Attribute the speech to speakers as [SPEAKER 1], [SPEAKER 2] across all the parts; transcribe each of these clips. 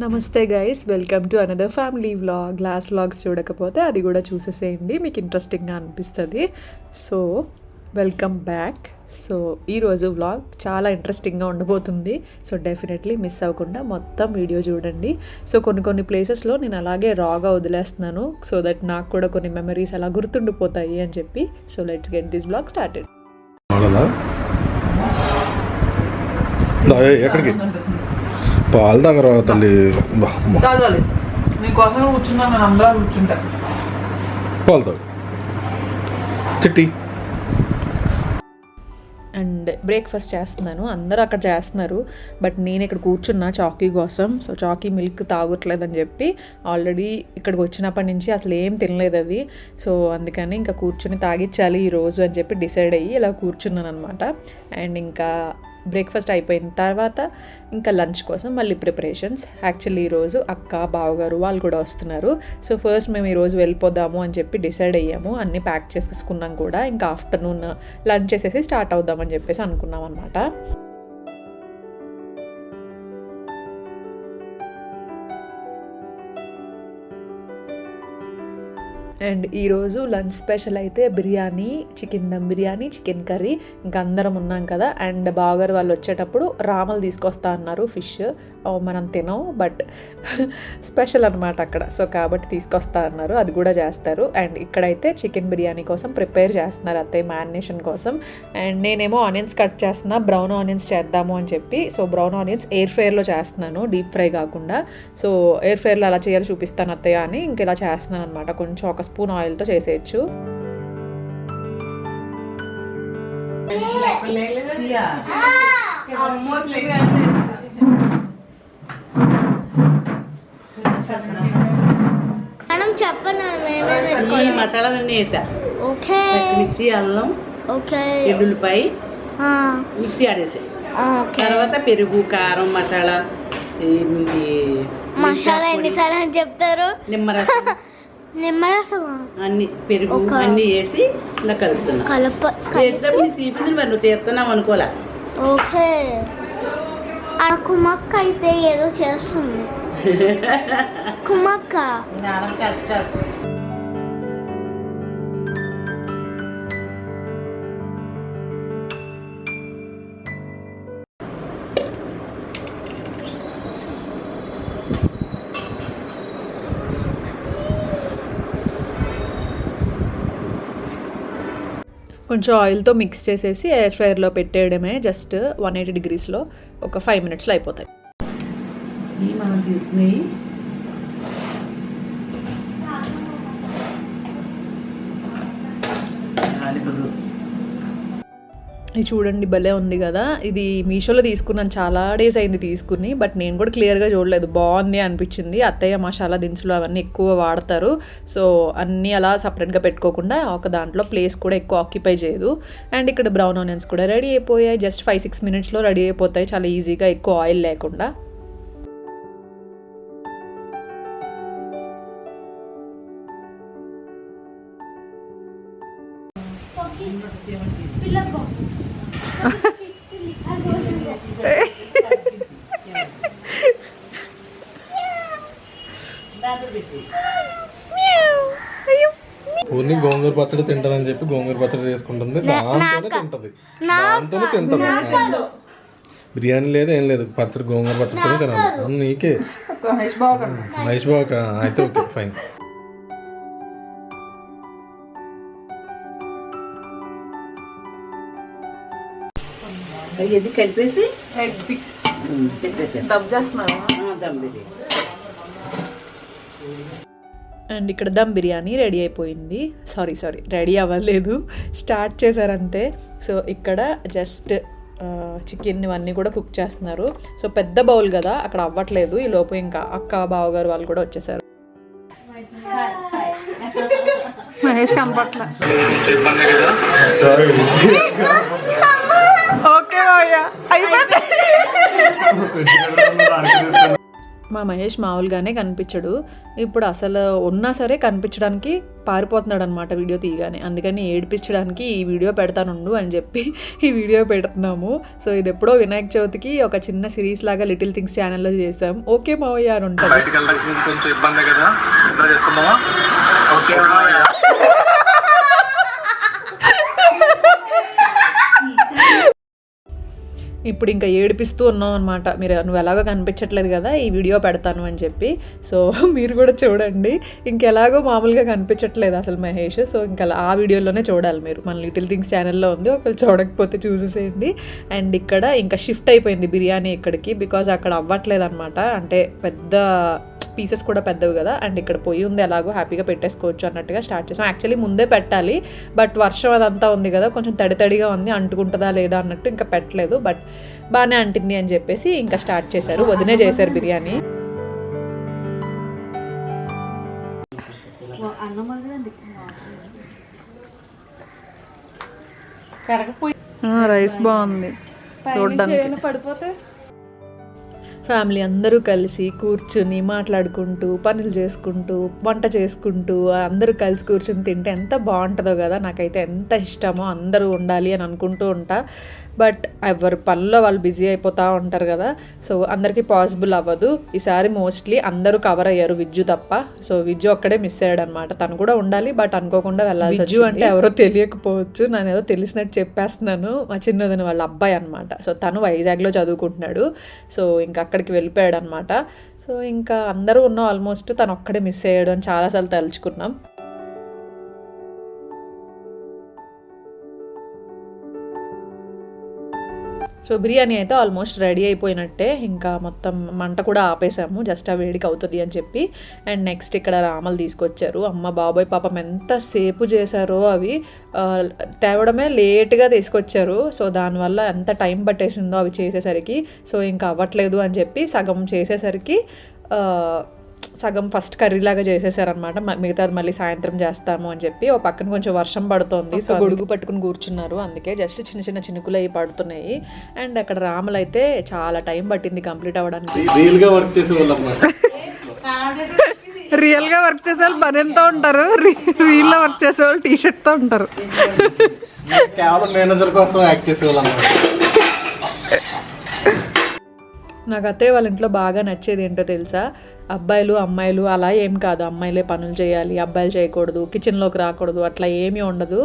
[SPEAKER 1] నమస్తే guys, welcome to another family vlog. Last vlogs చూడకపోతే అది కూడా చూసేసేయండి, మీకు ఇంట్రెస్టింగ్గా అనిపిస్తుంది. So welcome back. సో ఈరోజు వ్లాగ్ చాలా ఇంట్రెస్టింగ్గా ఉండబోతుంది. సో డెఫినెట్లీ మిస్ అవ్వకుండా మొత్తం వీడియో చూడండి. సో కొన్ని ప్లేసెస్లో నేను అలాగే రాగా వదిలేస్తున్నాను, సో దట్ నాకు కూడా కొన్ని మెమరీస్ అలా గుర్తుండిపోతాయి అని చెప్పి. So let's get this vlog started.
[SPEAKER 2] ఎక్కడికి పాలు దగ్గర తల్లి
[SPEAKER 1] నీకోసం కూర్చున్నా, నేను అందరూ కూర్చుంటా.
[SPEAKER 2] పాలు తాగు చిట్టి.
[SPEAKER 1] అండ్ బ్రేక్ఫాస్ట్ చేస్తున్నాను, అందరూ అక్కడ చేస్తున్నారు, బట్ నేను ఇక్కడ కూర్చున్నా చాకీ కోసం. సో చాకీ మిల్క్ తాగట్లేదని చెప్పి ఆల్రెడీ ఇక్కడికి వచ్చినప్పటి నుంచి అసలు ఏం తినలేదు అది. సో అందుకని ఇంకా కూర్చుని తాగిచ్చాలి ఈరోజు అని చెప్పి డిసైడ్ అయ్యి ఇలా కూర్చున్నాను అనమాట. అండ్ ఇంకా బ్రేక్ఫాస్ట్ అయిపోయిన తర్వాత ఇంకా లంచ్ కోసం మళ్ళీ ప్రిపరేషన్స్. యాక్చువల్లీ ఈరోజు అక్క బావగారు వాళ్ళు కూడా వస్తున్నారు. సో ఫస్ట్ మేము ఈరోజు వెళ్ళిపోదాము అని చెప్పి డిసైడ్ అయ్యాము, అన్నీ ప్యాక్ చేసుకున్నాం కూడా. ఇంకా ఆఫ్టర్నూన్ లంచ్ చేసేసి స్టార్ట్ అవుదామని చెప్పేసి అనుకున్నాం అనమాట. అండ్ ఈరోజు లంచ్ స్పెషల్ అయితే biryani, chicken dum biryani, chicken curry. ఇంకా అందరం ఉన్నాం కదా. అండ్ బావగారు వాళ్ళు వచ్చేటప్పుడు రామలు తీసుకొస్తా అన్నారు, ఫిష్. మనం తినం, బట్ స్పెషల్ అనమాట అక్కడ. సో కాబట్టి తీసుకొస్తా అన్నారు, అది కూడా చేస్తారు. అండ్ ఇక్కడైతే చికెన్ బిర్యానీ కోసం ప్రిపేర్ చేస్తున్నారు అత్తయ్య, మ్యారినేషన్ కోసం. అండ్ నేనేమో ఆనియన్స్ కట్ చేస్తున్నా, బ్రౌన్ ఆనియన్స్ చేద్దాము అని చెప్పి. సో బ్రౌన్ ఆనియన్స్ ఎయిర్ ఫ్రైర్లో చేస్తున్నాను, డీప్ ఫ్రై కాకుండా. సో ఎయిర్ ఫ్రైర్లో అలా చేయాలి చూపిస్తాను అత్తయ్య అని ఇంక ఇలా చేస్తున్నాను అనమాట. కొంచెం ఒక స్పూన్ ఆయిల్తో చేసేయచ్చు.
[SPEAKER 3] ఈ మసాలాలన్నీ వేసా. పచ్చిమిర్చి, అల్లం, ఎల్లుల్లిపాయ మిక్సీ ఆడేసా. తర్వాత పెరుగు, కారం, మసాలా,
[SPEAKER 4] ఎన్నిసార్లు అని చెప్తారు, నిమ్మరసం
[SPEAKER 3] అన్ని పెరుగు అన్ని వేసి ఇలా కలుపుతున్నా. వేసినప్పుడు నీకు సీపింది, మరి నువ్వు తీస్తున్నావు అనుకోలే.
[SPEAKER 4] ఓకే. కుమక్క అయితే ఏదో చేస్తుంది. కుమక్క
[SPEAKER 1] కొంచెం ఆయిల్తో మిక్స్ చేసేసి ఎయిర్ ఫ్రైర్లో పెట్టేయడమే. జస్ట్ 180 degreesలో ఒక 5 minutesలో అయిపోతాయి.
[SPEAKER 3] మనం తీసుకుని
[SPEAKER 1] ఇది చూడండి, భలే ఉంది కదా. ఇది మీషోలో తీసుకున్నాను, చాలా డేస్ అయింది తీసుకుని, బట్ నేను కూడా క్లియర్గా చూడలేదు. బాగుంది అనిపించింది. అత్తయ్య మసాలా దినుసులు అవన్నీ ఎక్కువ వాడతారు. సో అన్నీ అలా సపరేట్గా పెట్టుకోకుండా ఒక దాంట్లో ప్లేస్ కూడా ఎక్కువ ఆక్యుపై చేయదు. అండ్ ఇక్కడ బ్రౌన్ ఆనియన్స్ కూడా రెడీ అయిపోయాయి. జస్ట్ 5-6 minutesలో రెడీ అయిపోతాయి, చాలా ఈజీగా, ఎక్కువ ఆయిల్ లేకుండా.
[SPEAKER 2] ఓన్లీ గోంగూర పచ్చడి తింటానని చెప్పి గోంగూర పచ్చడి చేసుకుంటుంది, దాంతోనే తింటది. బిర్యానీ లేదు, ఏం లేదు, పచ్చడి గోంగూర పచ్చడితోనే తినాలి. నీకే మహేష్ బాబు అయితే ఓకే, ఫైన్.
[SPEAKER 3] ఇది కలిపేసి
[SPEAKER 1] అండ్ ఇక్కడ దమ్ బిర్యానీ రెడీ అయిపోయింది. సారీ రెడీ అవ్వలేదు, స్టార్ట్ చేశారంతే. సో ఇక్కడ జస్ట్ చికెన్ ఇవన్నీ కూడా కుక్ చేస్తున్నారు. సో పెద్ద బౌల్ కదా, అక్కడ అవ్వట్లేదు. ఈ లోపు ఇంకా అక్క బావగారు వాళ్ళు కూడా వచ్చేసారు. మహేష్ కనపట్ల. ఓకే అయిపోయింది. మా మహేష్ మామూలుగానే కనిపించడు, ఇప్పుడు అసలు ఉన్నా సరే కనిపించడానికి పారిపోతున్నాడు అనమాట వీడియో తీయగానే. అందుకని ఏడిపించడానికి ఈ వీడియో పెడతానుండు అని చెప్పి ఈ వీడియో పెడుతున్నాము. సో ఇది ఎప్పుడో వినాయక చవితికి ఒక చిన్న సిరీస్ లాగా లిటిల్ థింగ్స్ ఛానల్లో చేసాం. ఓకే మావయ్య అని ఉంటుంది.
[SPEAKER 2] కొంచెం ఇబ్బంది కదా, చేసుకుందామా? ఓకే
[SPEAKER 1] ఇప్పుడు ఇంకా ఏడిపిస్తూ ఉన్నాం అనమాట. నువ్వు ఎలాగో కనిపించట్లేదు కదా, ఈ వీడియో పెడతాను అని చెప్పి. సో మీరు కూడా చూడండి. ఇంకెలాగో మామూలుగా కనిపించట్లేదు అసలు మహేష్. సో ఇంకా ఆ వీడియోలోనే చూడాలి మీరు. మన లిటిల్ థింగ్స్ ఛానల్లో ఉంది, ఒకవేళ చూడకపోతే చూసేసేయండి. అండ్ ఇక్కడ ఇంకా షిఫ్ట్ అయిపోయింది బిర్యానీ ఇక్కడికి, బికాజ్ అక్కడ అవ్వట్లేదు అనమాట. అంటే పెద్ద పీసెస్ కూడా పెద్దవి కదా. అండ్ ఇక్కడ పొయ్యి ఉంది, ఎలాగో హ్యాపీగా పెట్టేసుకోవచ్చు అన్నట్టుగా స్టార్ట్ చేసాం. యాక్చువల్లీ ముందే పెట్టాలి, బట్ వర్షం అదంతా ఉంది కదా, కొంచెం తడితడిగా ఉంది, అంటుకుంటుందా లేదా అన్నట్టు ఇంకా పెట్టలేదు. బట్ బాగానే అంటింది అని చెప్పేసి ఇంకా స్టార్ట్ చేశారు. వదినే చేశారు బిర్యానీ. రైస్ బాగుంది చూడడానికి. పడిపోతే ఫ్యామిలీ అందరూ కలిసి కూర్చుని మాట్లాడుకుంటూ పనులు చేసుకుంటూ వంట చేసుకుంటూ అందరూ కలిసి కూర్చుని తింటే ఎంత బాగుంటుందో కదా. నాకైతే ఎంత ఇష్టమో, అందరూ ఉండాలి అని అనుకుంటూ ఉంటా. బట్ ఎవరి పనుల్లో వాళ్ళు బిజీ అయిపోతూ ఉంటారు కదా, సో అందరికీ పాసిబుల్ అవ్వదు. ఈసారి మోస్ట్లీ అందరూ కవర్ అయ్యారు, విజ్జు తప్ప. సో విజ్జు ఒక్కడే మిస్ అయ్యాడు అనమాట. తను కూడా ఉండాలి, బట్ అనుకోకుండా వెళ్ళాలి. విజ్జు అంటే ఎవరో తెలియకపోవచ్చు, నేను ఏదో తెలిసినట్టు చెప్పేస్తున్నాను. మా చిన్నదిన వాళ్ళ అబ్బాయి అనమాట. సో తను వైజాగ్లో చదువుకుంటున్నాడు. సో ఇంకా అక్కడికి వెళ్ళిపోయాడు అనమాట. సో ఇంకా అందరూ ఉన్నాం ఆల్మోస్ట్, తను ఒక్కడే మిస్ అయ్యాడు అని చాలాసార్లు తలుచుకున్నాం. సో బిర్యానీ అయితే ఆల్మోస్ట్ రెడీ అయిపోయినట్టే. ఇంకా మొత్తం మంట కూడా ఆపేసాము, జస్ట్ ఆ వేడికి అవుతుంది అని చెప్పి. అండ్ నెక్స్ట్ ఇక్కడ రామలు తీసుకొచ్చారు. అమ్మ బాబాయ్ పాపం ఎంతసేపు చేశారో అవి. తేవడమే లేట్గా తీసుకొచ్చారు. సో దానివల్ల ఎంత టైం పట్టేసిందో అవి చేసేసరికి. సో ఇంకా అవ్వట్లేదు అని చెప్పి సగం చేసేసరికి సగం ఫస్ట్ కర్రీలాగా చేసేసారనమాట. మిగతాది మళ్ళీ సాయంత్రం చేస్తాము అని చెప్పి. ఓ పక్కన కొంచెం వర్షం పడుతోంది, సో గొడుగు పట్టుకుని కూర్చున్నారు. అందుకే జస్ట్ చిన్న చిన్న చినుకులు అవి పడుతున్నాయి. అండ్ అక్కడ రాములు అయితే చాలా టైం పట్టింది కంప్లీట్ అవ్వడానికి.
[SPEAKER 2] రియల్ గా వర్క్ చేసే వాళ్ళు
[SPEAKER 1] బనెన్తో ఉంటారు, రియల్ లో వర్క్ చేసే వాళ్ళు టీ షర్ట్ తో ఉంటారు.
[SPEAKER 2] కేవలం మేనేజర్ కోసం యాక్ట్ చేసే వాళ్ళు.
[SPEAKER 1] నాకు అత్తయ్య వాళ్ళ ఇంట్లో బాగా నచ్చేది ఏంటో తెలుసా, అబ్బాయిలు అమ్మాయిలు అలా ఏం కాదు. అమ్మాయిలే పనులు చేయాలి, అబ్బాయిలు చేయకూడదు, కిచెన్లోకి రాకూడదు, అట్లా ఏమీ ఉండదు.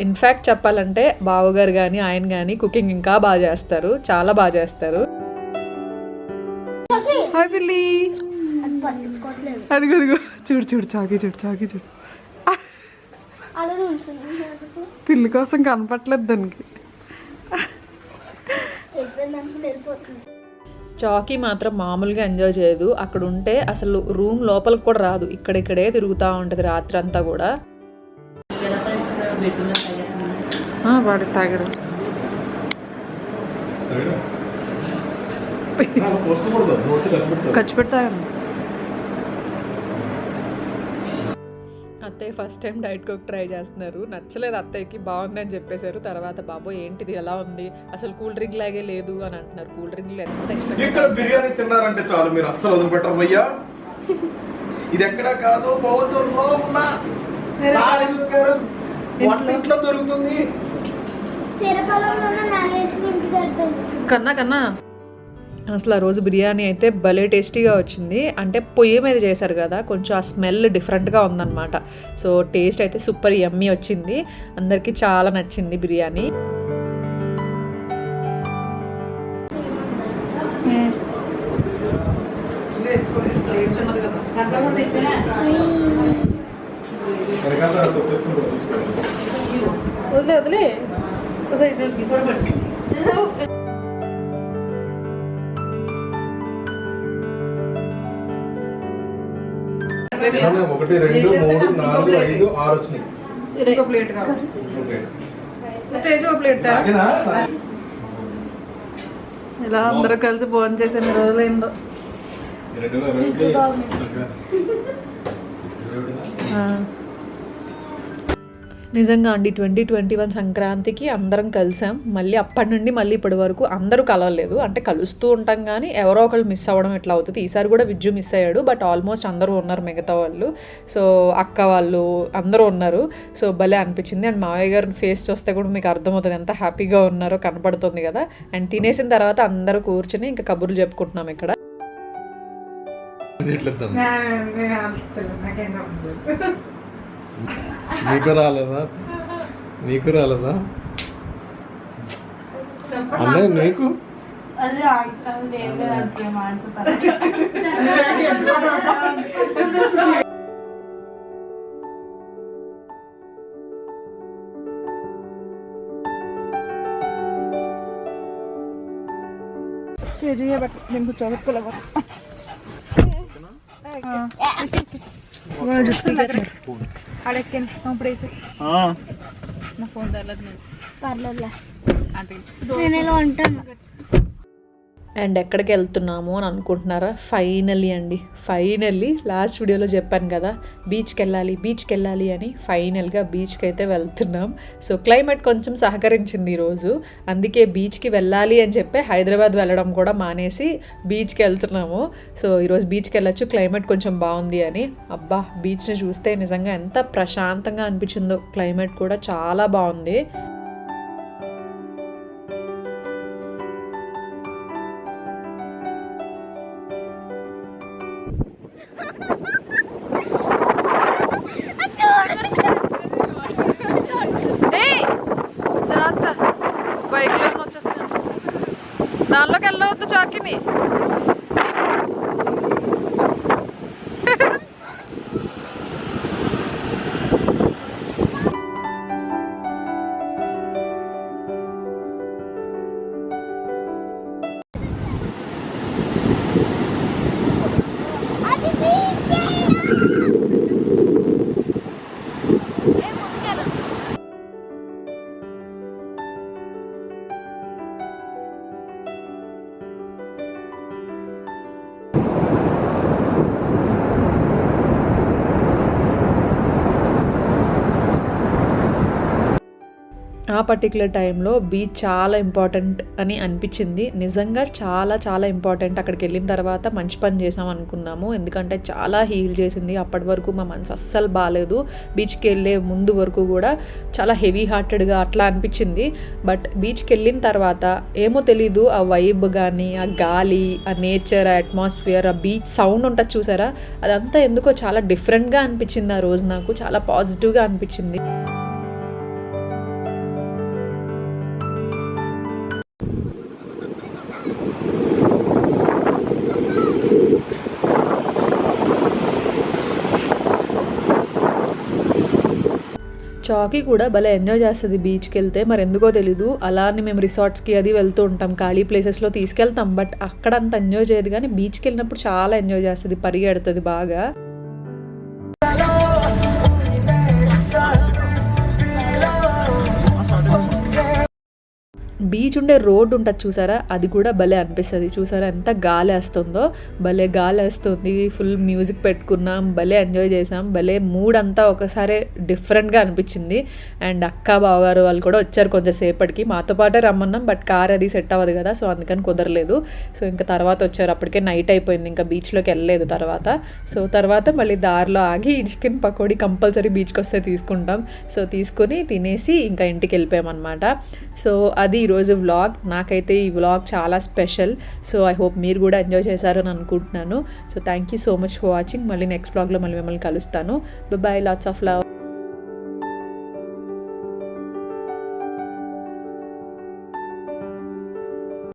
[SPEAKER 1] ఇన్ఫ్యాక్ట్ చెప్పాలంటే బావగారు కానీ ఆయన కానీ కుకింగ్ ఇంకా బాగా చేస్తారు, చాలా బాగా చేస్తారు. అదిగో చూడు చూడు చాకి చూడు చాకి చూడు. పిల్లి కోసం కనపట్లేదు దానికి. చాకీ మాత్రం మామూలుగా ఎంజాయ్ చేయదు. అక్కడ ఉంటే అసలు రూమ్ లోపలికి కూడా రాదు, ఇక్కడిక్కడే తిరుగుతూ ఉంటుంది రాత్రి అంతా కూడా. వాడి తాగడు. ఖర్చు పెట్టాను. అత్తయ్య first time diet coke try చేస్తున్నారు. నచ్చలేదు అత్తయ్యకి, బాగుందని చెప్పేశారు. తర్వాత బాబోయ్ ఏంటిది ఎలా ఉంది, అసలు కూల్ డ్రింక్ లాగే లేదు అని అంటున్నారు. కూల్ డ్రింక్ ఎంత ఇష్టం.
[SPEAKER 2] ఇక్కడ బిర్యానీ తిన్నారంటే చాలు, మీరు అస్సలు వదిలిపెట్టరు భయ్యా. ఇది ఎక్కడ కాదు, బౌద్ధంలో ఉన్న ఇంట్లో దొరుకుతుంది. కన్నా అసలు ఆ రోజు బిర్యానీ అయితే భలే టేస్టీగా వచ్చింది. అంటే పొయ్యి మీద చేశారు కదా, కొంచెం ఆ స్మెల్ డిఫరెంట్గా ఉందన్నమాట. సో టేస్ట్ అయితే సూపర్ యమ్మీ వచ్చింది. అందరికీ చాలా నచ్చింది బిర్యానీ. వదిలే ఒకటి 2 3 4 5 6 వచ్చినాయి.
[SPEAKER 1] ఇంకో ప్లేట్ కావాలి. ఇలా అందరూ కలిసి భోజనం చేసే రోజులైందో.
[SPEAKER 2] నిజంగా అండి 2021 సంక్రాంతికి అందరం కలిసాం. మళ్ళీ అప్పటి నుండి మళ్ళీ ఇప్పటి వరకు అందరూ కలవలేదు. అంటే కలుస్తూ ఉంటాం కానీ ఎవరో ఒకళ్ళు మిస్ అవ్వడం ఇట్లా అవుతుంది. ఈసారి కూడా విజ్జు మిస్ అయ్యాడు. బట్ ఆల్మోస్ట్ అందరూ ఉన్నారు మిగతా వాళ్ళు. సో అక్క వాళ్ళు అందరూ ఉన్నారు. సో భలే అనిపించింది. అండ్ మావయ్య గారి ఫేస్ చూస్తే కూడా మీకు అర్థమవుతుంది ఎంత హ్యాపీగా ఉన్నారో కనపడుతుంది కదా. అండ్ తినేసిన తర్వాత అందరూ కూర్చొని ఇంకా కబుర్లు చెప్పుకుంటున్నాం ఇక్కడ.
[SPEAKER 5] నీకు రాలేదా అన్నయ్య నీకు
[SPEAKER 4] నేను ఇలా ఉంటాను.
[SPEAKER 2] అండ్ ఎక్కడికి వెళ్తున్నాము అని అనుకుంటున్నారా? ఫైనల్లీ లాస్ట్ వీడియోలో చెప్పాను కదా బీచ్కి వెళ్ళాలి అని. ఫైనల్గా బీచ్కి అయితే వెళ్తున్నాం. సో క్లైమేట్ కొంచెం సహకరించింది ఈరోజు. అందుకే బీచ్కి వెళ్ళాలి అని చెప్పి హైదరాబాద్ వెళ్ళడం కూడా మానేసి బీచ్కి వెళ్తున్నాము. సో ఈరోజు బీచ్కి వెళ్ళొచ్చు, క్లైమేట్ కొంచెం బాగుంది అని. అబ్బా బీచ్ని చూస్తే నిజంగా ఎంత ప్రశాంతంగా అనిపించిందో. క్లైమేట్ కూడా చాలా బాగుంది. బైక్లో వచ్చేస్తాను, దానిలోకి వెళ్ళవద్దు చాకిని. ఆ పర్టికులర్ టైంలో బీచ్ చాలా ఇంపార్టెంట్ అని అనిపించింది. నిజంగా చాలా చాలా ఇంపార్టెంట్. అక్కడికి వెళ్ళిన తర్వాత మంచి పని చేసాం అనుకున్నాము. ఎందుకంటే చాలా హీల్ చేసింది. అప్పటి వరకు మా మనసు అస్సలు బాగాలేదు. బీచ్కి వెళ్ళే ముందు వరకు కూడా చాలా హెవీ హార్టెడ్గా అట్లా అనిపించింది. బట్ బీచ్కి వెళ్ళిన తర్వాత ఏమో తెలీదు, ఆ వైబ్ కానీ, ఆ గాలి, ఆ నేచర్, ఆ అట్మాస్ఫియర్, ఆ బీచ్ సౌండ్ ఉంటుంది చూసారా, అదంతా ఎందుకో చాలా డిఫరెంట్గా అనిపించింది. ఆ రోజు నాకు చాలా పాజిటివ్గా అనిపించింది. చాకీ కూడా భలే ఎంజాయ్ చేస్తుంది బీచ్కి వెళ్తే. మరి ఎందుకో తెలీదు, అలా అని మేము రిసార్ట్స్కి అది వెళ్తూ ఉంటాం, ఖాళీ ప్లేసెస్లో తీసుకెళ్తాం. బట్ అక్కడ అంత ఎంజాయ్ చేయదు. కానీ బీచ్కి వెళ్ళినప్పుడు చాలా ఎంజాయ్ చేస్తుంది, పరిగెడుతుంది బాగా. బీచ్ ఉండే రోడ్డు ఉంటుంది చూసారా, అది కూడా భలే అనిపిస్తుంది. చూసారా ఎంత గాలి వేస్తుందో, భలే గాలి వేస్తుంది. ఫుల్ మ్యూజిక్ పెట్టుకున్నాం, భలే ఎంజాయ్ చేసాం. భలే మూడ్ అంతా ఒకసారి డిఫరెంట్గా అనిపించింది. అండ్ అక్క బావగారు వాళ్ళు కూడా వచ్చారు కొంచెంసేపటికి. మాతో పాటే రమ్మన్నాం, బట్ కార్ అది సెట్ అవ్వదు కదా, సో అందుకని కుదరలేదు. సో ఇంకా తర్వాత వచ్చారు. అప్పటికే నైట్ అయిపోయింది, ఇంకా బీచ్లోకి వెళ్ళలేదు తర్వాత. సో తర్వాత మళ్ళీ దారిలో ఆగి చికెన్ పకోడీ కంపల్సరీ బీచ్కి వస్తే తీసుకుంటాం. సో తీసుకొని తినేసి ఇంకా ఇంటికి వెళ్ళిపోయామన్నమాట. సో అది ఈరోజు వ్లాగ్. నాకైతే ఈ వ్లాగ్ చాలా స్పెషల్. సో ఐ హోప్ మీరు కూడా ఎంజాయ్ చేశారని అనుకుంటున్నాను. So thank you so much for watching. మళ్ళీ నెక్స్ట్ వ్లాగ్లో మళ్ళీ మిమ్మల్ని కలుస్తాను. By by, lots of love.